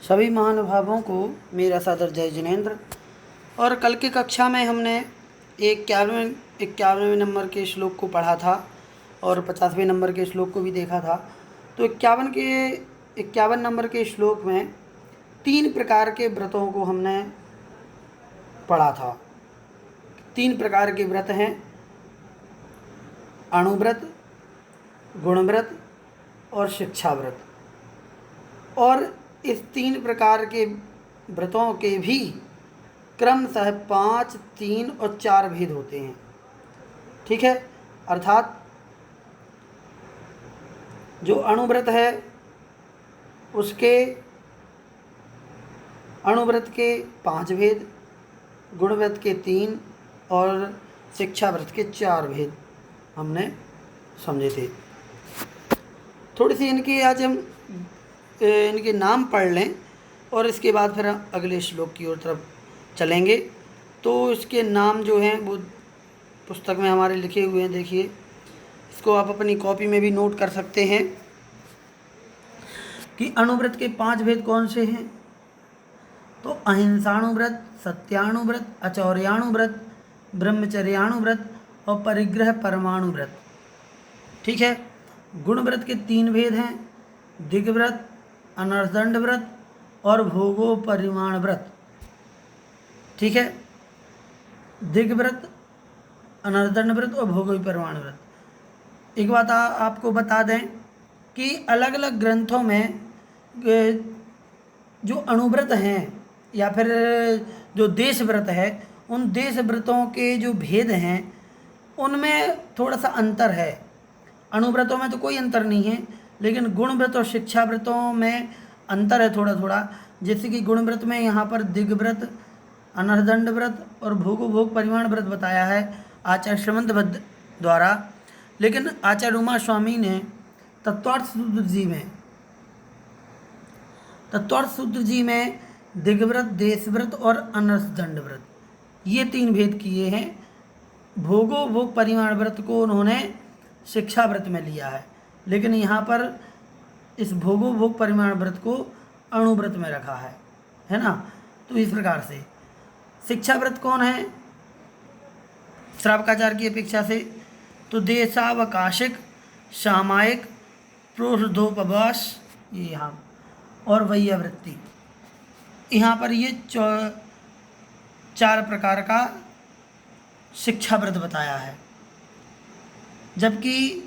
सभी महानुभावों को मेरा सादर जय जिनेन्द्र। और कल की कक्षा में हमने 51वें नंबर के श्लोक को पढ़ा था और 50वें नंबर के श्लोक को भी देखा था। तो 51 नंबर के श्लोक में 3 प्रकार के व्रतों को हमने पढ़ा था। 3 प्रकार के व्रत हैं: अणुव्रत, गुणव्रत और शिक्षा व्रत। और इस 3 प्रकार के व्रतों के भी क्रमशः 5, 3 और 4 भेद होते हैं। ठीक है, अर्थात जो अणुव्रत है उसके अणुव्रत के 5 भेद, गुणव्रत के 3 और शिक्षा व्रत के 4 भेद हमने समझे थे। थोड़ी सी इनकी आज हम इनके नाम पढ़ लें और इसके बाद फिर अगले श्लोक की ओर तरफ चलेंगे। तो इसके नाम जो हैं वो पुस्तक में हमारे लिखे हुए हैं। देखिए, इसको आप अपनी कॉपी में भी नोट कर सकते हैं कि अणुव्रत के 5 भेद कौन से हैं। तो अहिंसाणुव्रत, सत्याणुव्रत, अचौर्याणुव्रत, ब्रह्मचर्याणुव्रत और परिग्रह परमाणुव्रत। ठीक है। गुणव्रत के 3 भेद हैं: दिग्व्रत, अनर्दंड व्रत और भोगोपरिमाण व्रत। ठीक है, दिग्व्रत, अनर्दंड व्रत और भोगोपरिमाण व्रत। एक बात आपको बता दें कि अलग अलग ग्रंथों में जो अणुव्रत हैं या फिर जो देश व्रत है, उन देश व्रतों के जो भेद हैं उनमें थोड़ा सा अंतर है। अणुव्रतों में तो कोई अंतर नहीं है, लेकिन गुणव्रत और शिक्षा व्रतों में अंतर है थोड़ा थोड़ा। जैसे कि गुणव्रत में यहाँ पर दिग्व्रत, अनर्दंड व्रत और भोग परिमाण व्रत बताया है आचार्य श्रीमंत द्वारा, लेकिन आचार्य उमा स्वामी ने तत्वार्थ सूत्र जी में दिग्व्रत, देशव्रत और अनर्दंड व्रत ये 3 भेद किए हैं। भोग परिमाण व्रत को उन्होंने शिक्षा व्रत में लिया है, लेकिन यहाँ पर इस भोग परिमाण व्रत को अणुव्रत में रखा है ना। तो इस प्रकार से शिक्षा व्रत कौन है श्रावकाचार्य की अपेक्षा से? तो देशावकाशिक, सामायिक, प्रोषधोपवास, ये यहाँ और वैयावृत्ति, यहाँ पर ये 4 प्रकार का शिक्षा व्रत बताया है। जबकि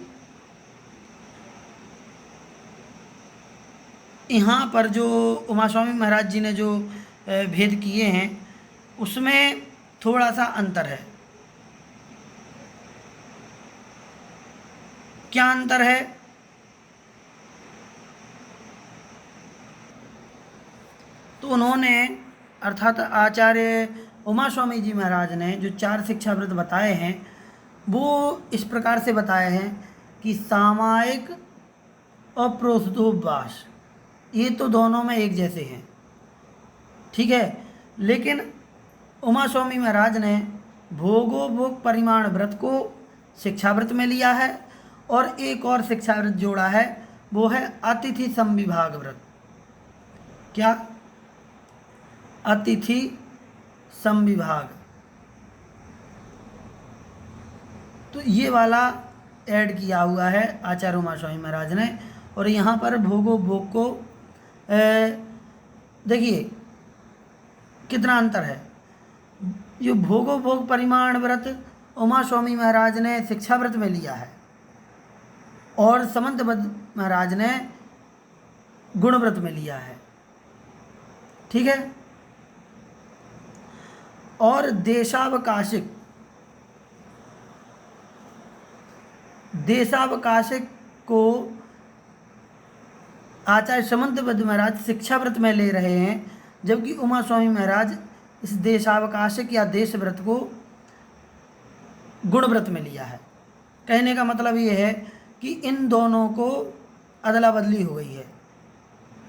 यहाँ पर जो उमा स्वामी महाराज जी ने जो भेद किए हैं उसमें थोड़ा सा अंतर है। क्या अंतर है? तो उन्होंने अर्थात आचार्य उमा स्वामी जी महाराज ने जो 4 शिक्षा व्रत बताए हैं वो इस प्रकार से बताए हैं कि सामायिक और प्रोषधोपवास ये तो दोनों में एक जैसे हैं। ठीक है, लेकिन उमा स्वामी महाराज ने भोग परिमाण व्रत को शिक्षा व्रत में लिया है और एक और शिक्षा व्रत जोड़ा है, वो है अतिथि संविभाग व्रत। क्या? अतिथि संविभाग। तो ये वाला ऐड किया हुआ है आचार्य उमा स्वामी महाराज ने। और यहाँ पर भोग को देखिए कितना अंतर है। ये भोग परिमाण व्रत उमा स्वामी महाराज ने शिक्षा व्रत में लिया है और समंत महाराज ने गुण व्रत में लिया है। ठीक है। और देशावकाशिक को आचार्य समंत महाराज शिक्षा व्रत में ले रहे हैं, जबकि उमा स्वामी महाराज इस देशावकाशिक या देश व्रत को गुण व्रत में लिया है। कहने का मतलब ये है कि इन दोनों को अदला बदली हो गई है,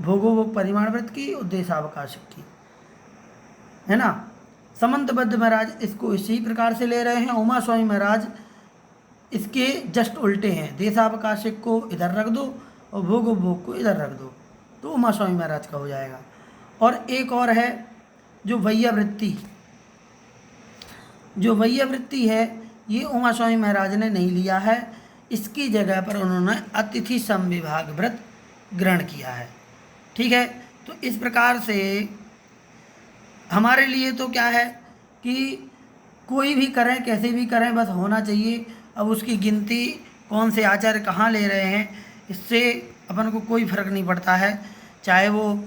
भोग परिमाण व्रत की और देशावकाशिक की, है ना। समंत महाराज इसको इसी प्रकार से ले रहे हैं, उमा स्वामी महाराज इसके जस्ट उल्टे हैं। देशावकाशिक को इधर रख दो और भोग को इधर रख दो, तो उमा स्वामी महाराज का हो जाएगा। और एक और है जो वैयावृत्ति। जो वैयावृत्ति है ये उमा स्वामी महाराज ने नहीं लिया है, इसकी जगह पर उन्होंने अतिथि समविभाग व्रत ग्रहण किया है। ठीक है, तो इस प्रकार से हमारे लिए तो क्या है कि कोई भी करें कैसे भी करें बस होना चाहिए। अब उसकी गिनती कौन से आचार्य कहाँ ले रहे हैं इससे अपन को कोई फर्क नहीं पड़ता है, चाहे वो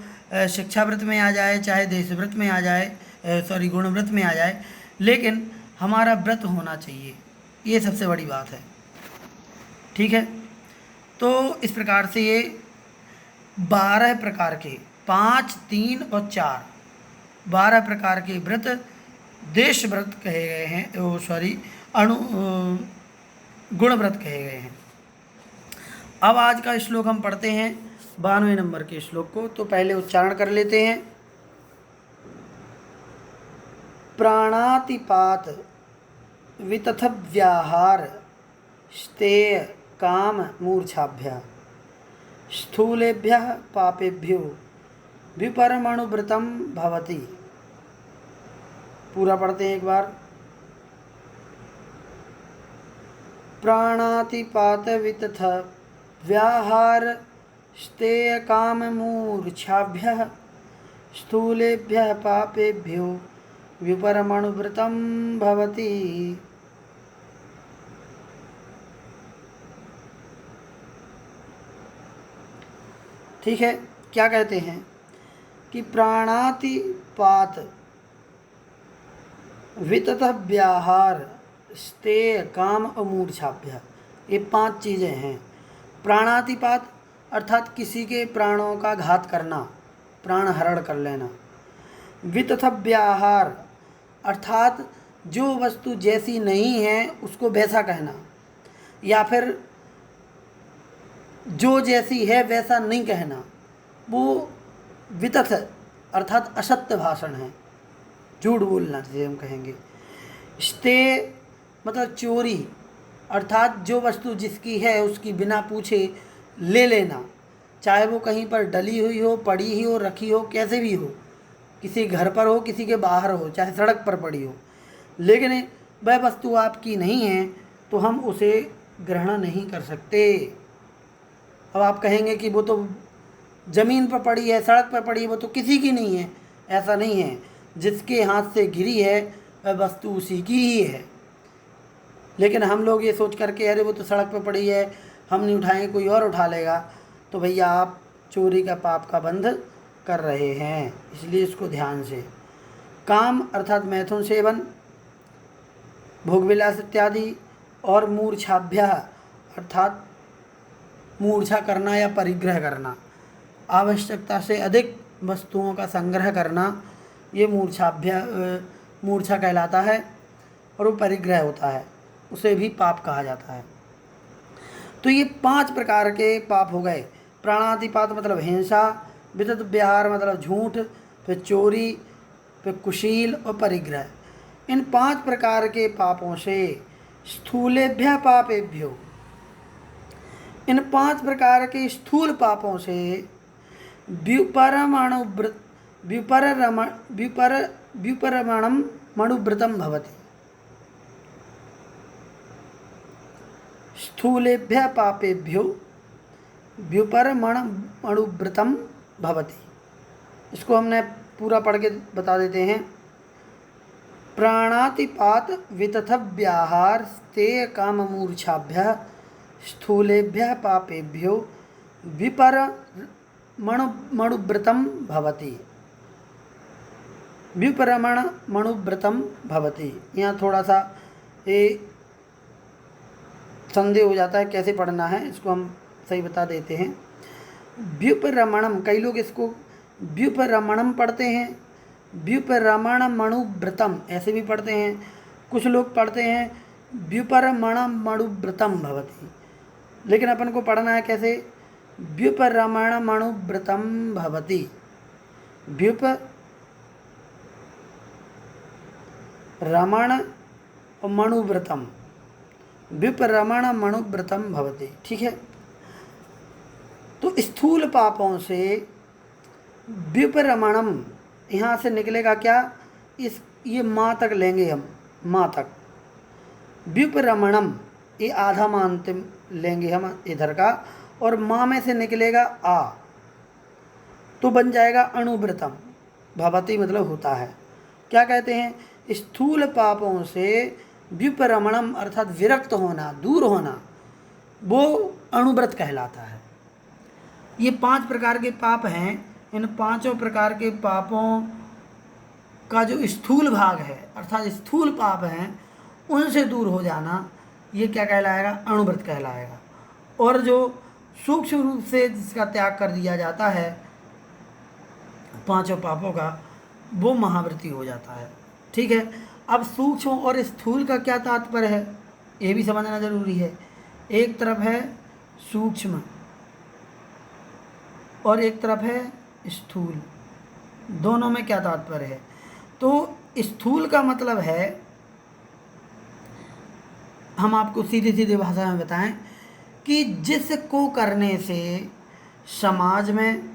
शिक्षा व्रत में आ जाए, चाहे देश व्रत में आ जाए, सॉरी गुण व्रत में आ जाए, लेकिन हमारा व्रत होना चाहिए, ये सबसे बड़ी बात है। ठीक है, तो इस प्रकार से ये 12 प्रकार के 5, 3 और 4 12 प्रकार के व्रत देश व्रत कहे गए हैं, सॉरी गुण व्रत कहे गए हैं। अब आज का श्लोक हम पढ़ते हैं 92 नंबर के श्लोक को, तो पहले उच्चारण कर लेते हैं। प्राणातिपात वितथ व्याहार स्तेय काम मूर्छाभ्य स्थूलेभ्य पापेभ्यो विपरमाणुव्रतम भवति। पूरा पढ़ते हैं एक बार। प्राणातिपात वितथ व्याहार स्तेय काम मूर्छाभ्य स्थूलेभ्य पापेभ्यो विपरमाणुव्रतम भवति। ठीक है, क्या कहते हैं कि प्राणातिपात वितथ व्याहार स्तेय काम और मूर्छाभ्य, ये 5 चीज़ें हैं। प्राणातिपात अर्थात किसी के प्राणों का घात करना, प्राण हरण कर लेना। वितथ व्याहार अर्थात जो वस्तु जैसी नहीं है उसको वैसा कहना, या फिर जो जैसी है वैसा नहीं कहना, वो वितथ अर्थात असत्य भाषण है, झूठ बोलना जिसे हम कहेंगे। स्ते मतलब चोरी, अर्थात जो वस्तु जिसकी है उसकी बिना पूछे ले लेना, चाहे वो कहीं पर डली हुई हो, पड़ी ही हो, रखी हो, कैसे भी हो, किसी घर पर हो, किसी के बाहर हो, चाहे सड़क पर पड़ी हो, लेकिन वह वस्तु आपकी नहीं है तो हम उसे ग्रहण नहीं कर सकते। अब आप कहेंगे कि वो तो ज़मीन पर पड़ी है, सड़क पर पड़ी है, वो तो किसी की नहीं है। ऐसा नहीं है, जिसके हाथ से गिरी है वह वस्तु उसी की ही है। लेकिन हम लोग ये सोच करके अरे वो तो सड़क पर पड़ी है, हम नहीं उठाएंगे, कोई और उठा लेगा, तो भैया आप चोरी का पाप का बंध कर रहे हैं, इसलिए इसको ध्यान से। काम अर्थात मैथुन सेवन, भोगविलास इत्यादि, और मूर्छाभ्य अर्थात मूर्छा करना या परिग्रह करना, आवश्यकता से अधिक वस्तुओं का संग्रह करना, ये मूर्छा कहलाता है, और वो परिग्रह होता है, उसे भी पाप कहा जाता है। तो ये 5 प्रकार के पाप हो गए। प्राणातिपात मतलब हिंसा, वितथ व्यवहार मतलब झूठ, फिर चोरी, फिर कुशील और परिग्रह। इन 5 प्रकार के पापों से स्थूलेभ्य पापेभ्यो, इन 5 प्रकार के स्थूल पापों से व्युपरमणम मणुव्रतम भवति। स्थूलेभ्य पापेभ्यो व्युपरमणुव्रतम भवति। इसको हमने पूरा पढ़ के बता देते हैं। प्राणातिपात वितथ व्याहार स्तेय काम मूर्छाभ्य स्थूलेभ्य पापेभ्यो विपरमणुव्रतम भवति। विपरमणुव्रतम भवति, यहाँ थोड़ा सा ये संदेह हो जाता है कैसे पढ़ना है, इसको हम सही बता देते हैं। व्युपरमणम, कई लोग इसको व्युपरमणम पढ़ते हैं, व्युपरमणमणुव्रतम ऐसे भी पढ़ते हैं, कुछ लोग पढ़ते हैं व्युपरमणमणुव्रतम भवति, लेकिन अपन को पढ़ना है कैसे, व्युपरमणमणुव्रतम भवति। व्युपरमणमणुव्रतम, व्युपरमणम, यहाँ से निकलेगा क्या, इस ये माँ तक लेंगे हम, माँ तक। व्युपरमणम, ये आधा मानते लेंगे हम इधर का, और माँ में से निकलेगा आ, तो बन जाएगा अणुव्रतम। भवती मतलब होता है। क्या कहते हैं, स्थूल पापों से व्युपरमणम अर्थात विरक्त होना, दूर होना, वो अणुव्रत कहलाता है। ये 5 प्रकार के पाप हैं। इन पांचों प्रकार के पापों का जो स्थूल भाग है अर्थात स्थूल पाप हैं, उनसे दूर हो जाना, ये क्या कहलाएगा, अणुव्रत कहलाएगा। और जो सूक्ष्म रूप से जिसका त्याग कर दिया जाता है पांचों पापों का, वो महाव्रती हो जाता है। ठीक है। अब सूक्ष्म और स्थूल का क्या तात्पर्य है, ये भी समझना जरूरी है। एक तरफ है सूक्ष्म और एक तरफ है स्थूल, दोनों में क्या तात्पर्य है। तो स्थूल का मतलब है, हम आपको सीधी सीधी भाषा में बताएं कि जिसको करने से समाज में,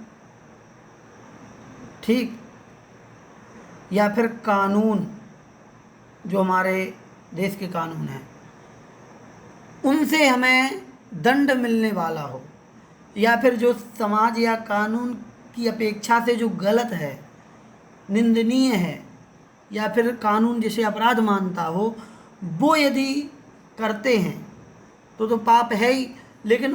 ठीक, या फिर कानून, जो हमारे देश के कानून हैं, उनसे हमें दंड मिलने वाला हो, या फिर जो समाज या कानून की अपेक्षा से जो गलत है, निंदनीय है, या फिर कानून जिसे अपराध मानता हो, वो यदि करते हैं तो पाप है ही, लेकिन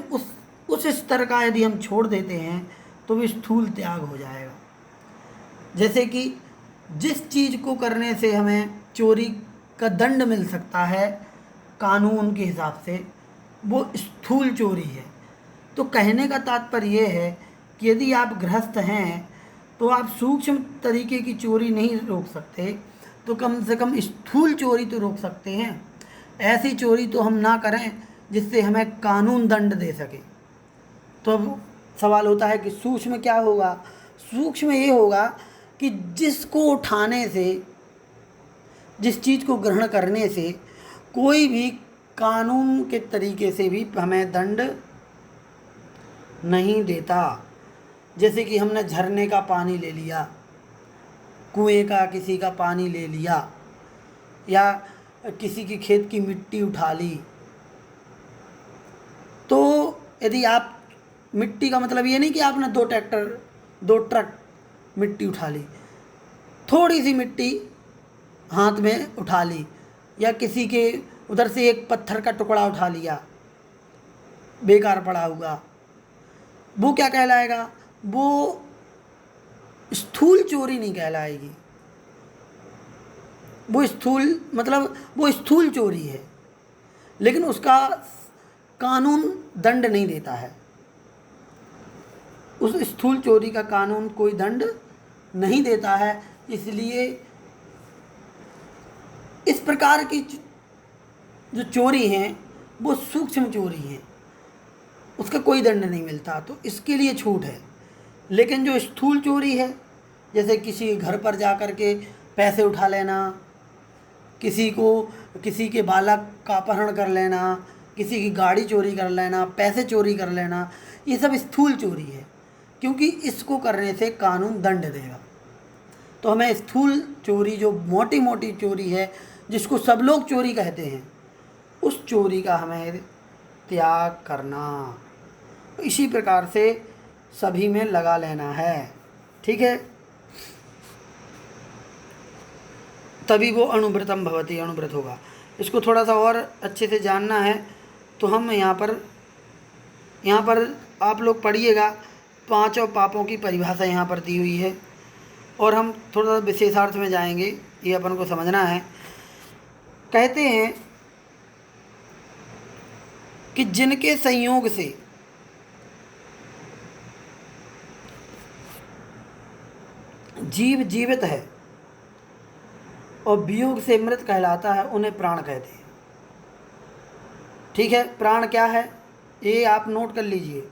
उस स्तर का यदि हम छोड़ देते हैं तो भी स्थूल त्याग हो जाएगा। जैसे कि जिस चीज़ को करने से हमें चोरी का दंड मिल सकता है कानून के हिसाब से, वो स्थूल चोरी है। तो कहने का तात्पर्य ये है कि यदि आप गृहस्थ हैं तो आप सूक्ष्म तरीके की चोरी नहीं रोक सकते, तो कम से कम स्थूल चोरी तो रोक सकते हैं। ऐसी चोरी तो हम ना करें जिससे हमें कानून दंड दे सके। तो अब सवाल होता है कि सूक्ष्म क्या होगा। सूक्ष्म ये होगा कि जिसको उठाने से, जिस चीज़ को ग्रहण करने से कोई भी कानून के तरीके से भी हमें दंड नहीं देता। जैसे कि हमने झरने का पानी ले लिया, कुएं का किसी का पानी ले लिया, या किसी की खेत की मिट्टी उठा ली, तो यदि आप, मिट्टी का मतलब ये नहीं कि आपने 2 ट्रक मिट्टी उठा ली, थोड़ी सी मिट्टी हाथ में उठा ली, या किसी के उधर से एक पत्थर का टुकड़ा उठा लिया बेकार पड़ा हुआ, वो क्या कहलाएगा, वो स्थूल चोरी नहीं कहलाएगी। वो स्थूल मतलब वो स्थूल चोरी है, लेकिन उसका कानून दंड नहीं देता है। उस स्थूल चोरी का कानून कोई दंड नहीं देता है। इसलिए इस प्रकार की जो चोरी हैं वो सूक्ष्म चोरी हैं, उसका कोई दंड नहीं मिलता, तो इसके लिए छूट है। लेकिन जो स्थूल चोरी है, जैसे किसी घर पर जा कर के पैसे उठा लेना, किसी के बालक का अपहरण कर लेना, किसी की गाड़ी चोरी कर लेना, पैसे चोरी कर लेना, ये सब स्थूल चोरी है, क्योंकि इसको करने से कानून दंड देगा। तो हमें स्थूल चोरी, जो मोटी मोटी चोरी है, जिसको सब लोग चोरी कहते हैं, उस चोरी का हमें त्याग करना। इसी प्रकार से सभी में लगा लेना है। ठीक है, तभी वो अणुव्रतम भवति, अणुव्रत होगा। इसको थोड़ा सा और अच्छे से जानना है तो हम यहाँ पर आप लोग पढ़िएगा, पांचों पापों की परिभाषा यहाँ पर दी हुई है, और हम थोड़ा सा विशेषार्थ में जाएंगे, ये अपन को समझना है। कहते हैं कि जिनके संयोग से जीव जीवित है और वियोग से मृत कहलाता है, उन्हें प्राण कहते हैं। ठीक है, प्राण क्या है ये आप नोट कर लीजिए।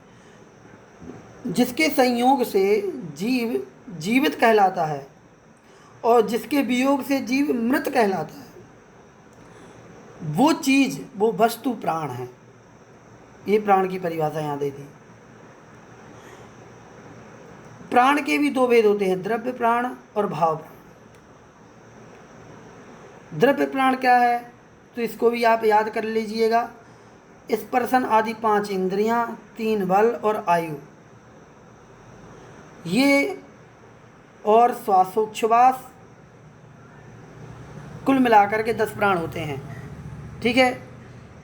जिसके संयोग से जीव जीवित कहलाता है और जिसके वियोग से जीव मृत कहलाता है, वो चीज़, वो वस्तु प्राण है। ये प्राण की परिभाषा यहाँ दे दी। प्राण के भी दो भेद होते हैं, द्रव्य प्राण और भाव प्राण। द्रव्य प्राण क्या है, तो इसको भी आप याद कर लीजिएगा। स्पर्शन आदि 5 इंद्रियां, 3 बल और आयु, ये और श्वासोच्छ्वास कुल मिलाकर के 10 प्राण होते हैं। ठीक है,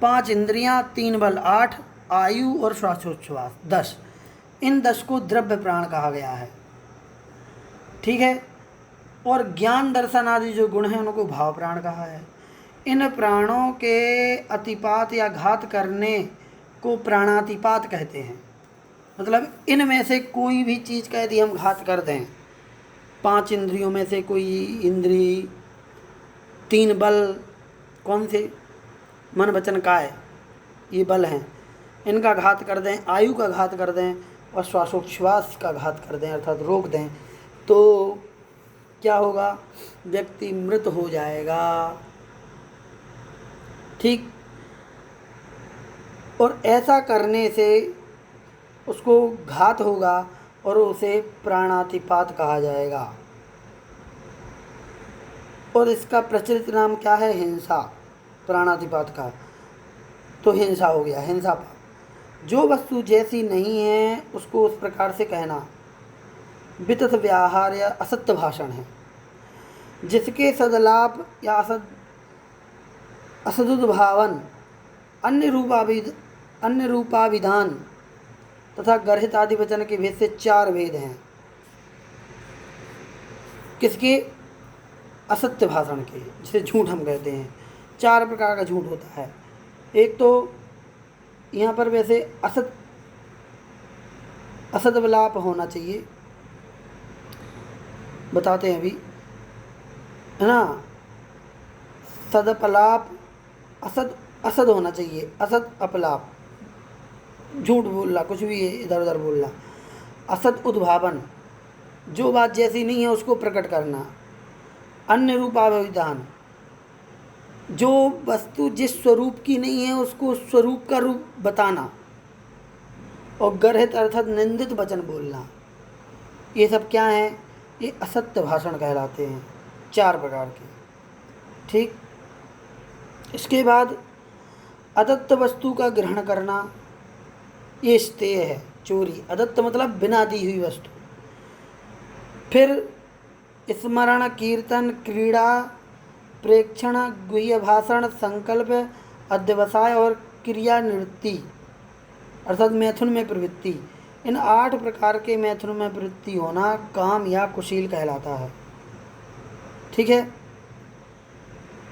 5 इंद्रियां, 3 बल 8, आयु और श्वासोच्छ्वास 10। इन 10 को द्रव्य प्राण कहा गया है। ठीक है, और ज्ञान दर्शन आदि जो गुण हैं उनको भाव प्राण कहा है। इन प्राणों के अतिपात या घात करने को प्राणातिपात कहते हैं। मतलब इनमें से कोई भी चीज़ का यदि हम घात कर दें, 5 इंद्रियों में से कोई इंद्री, 3 बल, कौन से, मन वचन काय, ये बल हैं, इनका घात कर दें, आयु का घात कर दें और श्वासोच्छ्वास का घात कर दें अर्थात रोक दें, तो क्या होगा, व्यक्ति मृत हो जाएगा। ठीक, और ऐसा करने से उसको घात होगा और उसे प्राणातिपात कहा जाएगा। और इसका प्रचलित नाम क्या है, हिंसा। प्राणातिपात का तो हिंसा हो गया, हिंसा पाप। जो वस्तु जैसी नहीं है उसको उस प्रकार से कहना वितथ व्याहार या असत्य भाषण है। जिसके सदलाप या असदुद्भावन, अन्य रूपाभिधान तथा गर्हित आदि वचन के भेद से 4 भेद हैं। किसके, असत्य भाषण के, जिसे झूठ हम कहते हैं। 4 प्रकार का झूठ होता है। एक तो यहाँ पर वैसे असदवलाप होना चाहिए, बताते हैं अभी, है ना। सदपलाप, असद होना चाहिए, असद अपलाप, झूठ बोलना, कुछ भी इधर उधर बोलना। असद उद्भावन, जो बात जैसी नहीं है उसको प्रकट करना। अन्य रूपाभिधान, जो वस्तु जिस स्वरूप की नहीं है उसको स्वरूप का रूप बताना। और गर्हित अर्थात निंदित वचन बोलना। ये सब क्या है, ये असत्य भाषण कहलाते हैं, 4 प्रकार के। ठीक, इसके बाद अदत्त वस्तु का ग्रहण करना, ये स्तेय है, चोरी। अदत्त मतलब बिना दी हुई वस्तु। फिर स्मरण, कीर्तन, क्रीड़ा, प्रेक्षण, गुह्य भाषण, संकल्प, अध्यवसाय और क्रिया निवृत्ति अर्थात मैथुन में प्रवृत्ति। इन 8 प्रकार के मैथुन में प्रवृत्ति होना काम या कुशील कहलाता है। ठीक है,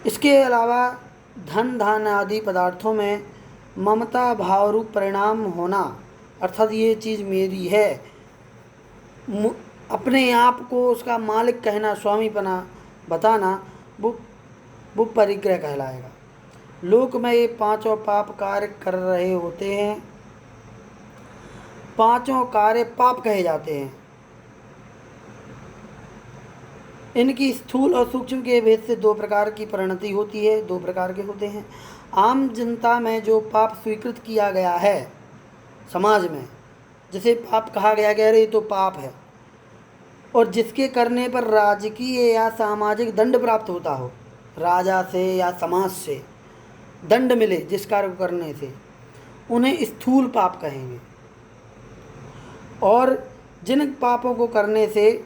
इसके अलावा धन, धान आदि पदार्थों में ममता भाव रूप परिणाम होना अर्थात ये चीज़ मेरी है, अपने आप को उसका मालिक कहना, स्वामीपना बताना, वो परिग्रह कहलाएगा। लोक में ये 5 पाप कार्य कर रहे होते हैं, 5 कार्य पाप कहे जाते हैं। इनकी स्थूल और सूक्ष्म के भेद से 2 प्रकार की परिणति होती है, 2 प्रकार के होते हैं। आम जनता में जो पाप स्वीकृत किया गया है, समाज में जिसे पाप कहा गया कि अरे ये तो पाप है, और जिसके करने पर राजकीय या सामाजिक दंड प्राप्त होता हो, राजा से या समाज से दंड मिले जिस कार्य को करने से, उन्हें स्थूल पाप कहेंगे। और जिन पापों को करने से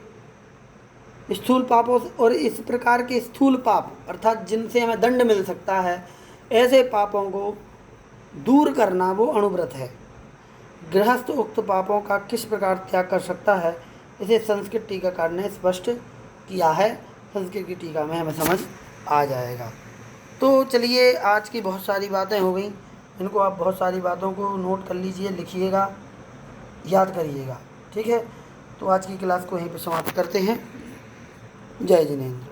स्थूल पापों और इस प्रकार के स्थूल पाप अर्थात जिनसे हमें दंड मिल सकता है, ऐसे पापों को दूर करना वो अणुव्रत है। गृहस्थ उक्त पापों का किस प्रकार त्याग कर सकता है, इसे संस्कृत टीकाकार ने स्पष्ट किया है। संस्कृत की टीका में हमें समझ आ जाएगा। तो चलिए, आज की बहुत सारी बातें हो गई, इनको आप बहुत सारी बातों को नोट कर लीजिए, लिखिएगा, याद करिएगा। ठीक है, तो आज की क्लास को यहीं पर समाप्त करते हैं। जय जिनेंद्र।